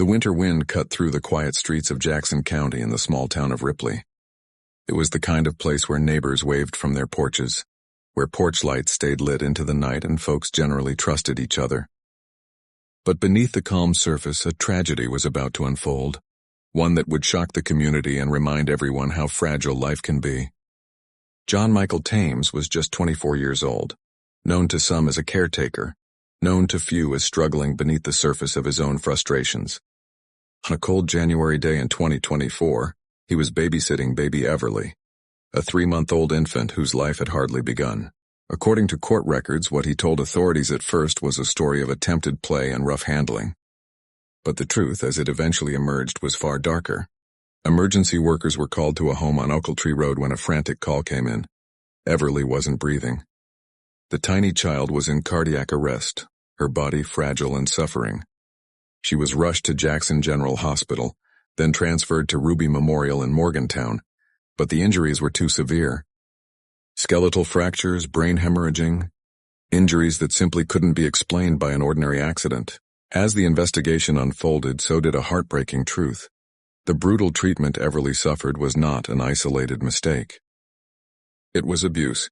The winter wind cut through the quiet streets of Jackson County in the small town of Ripley. It was the kind of place where neighbors waved from their porches, where porch lights stayed lit into the night and folks generally trusted each other. But beneath the calm surface, a tragedy was about to unfold, one that would shock the community and remind everyone how fragile life can be. John Michael Thames was just 24 years old, known to some as a caretaker, known to few as struggling beneath the surface of his own frustrations. On a cold January day in 2024, he was babysitting baby Everly, a 3-month-old infant whose life had hardly begun. According to court records, what he told authorities at first was a story of attempted play and rough handling. But the truth, as it eventually emerged, was far darker. Emergency workers were called to a home on Ochiltree Road when a frantic call came in. Everly wasn't breathing. The tiny child was in cardiac arrest, her body fragile and suffering. She was rushed to Jackson General Hospital, then transferred to Ruby Memorial in Morgantown, but the injuries were too severe. Skeletal fractures, brain hemorrhaging, injuries that simply couldn't be explained by an ordinary accident. As the investigation unfolded, so did a heartbreaking truth. The brutal treatment Everly suffered was not an isolated mistake. It was abuse,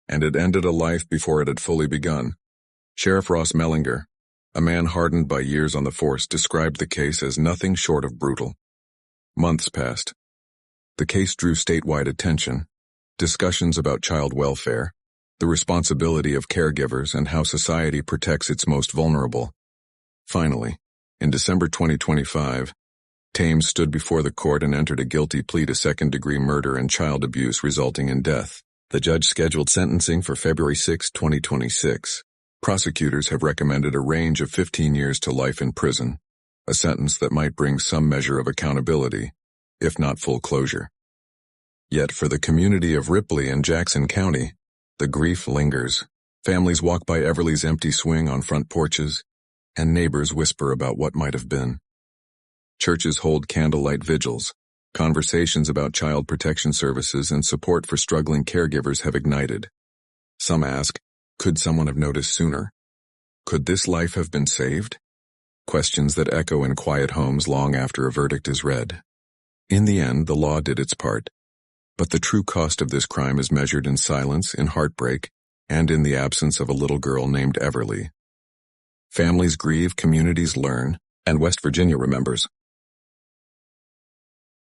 and it ended a life before it had fully begun. Sheriff Ross Mellinger, a man hardened by years on the force, described the case as nothing short of brutal. Months passed. The case drew statewide attention, discussions about child welfare, the responsibility of caregivers, and how society protects its most vulnerable. Finally, in December 2025, Thames stood before the court and entered a guilty plea to second-degree murder and child abuse resulting in death. The judge scheduled sentencing for February 6, 2026. Prosecutors have recommended a range of 15 years to life in prison, a sentence that might bring some measure of accountability, if not full closure. Yet for the community of Ripley and Jackson County, the grief lingers. Families walk by Everly's empty swing on front porches, and neighbors whisper about what might have been. Churches hold candlelight vigils. Conversations about child protection services and support for struggling caregivers have ignited. Some ask, could someone have noticed sooner? Could this life have been saved? Questions that echo in quiet homes long after a verdict is read. In the end, the law did its part. But the true cost of this crime is measured in silence, in heartbreak, and in the absence of a little girl named Everly. Families grieve, communities learn, and West Virginia remembers.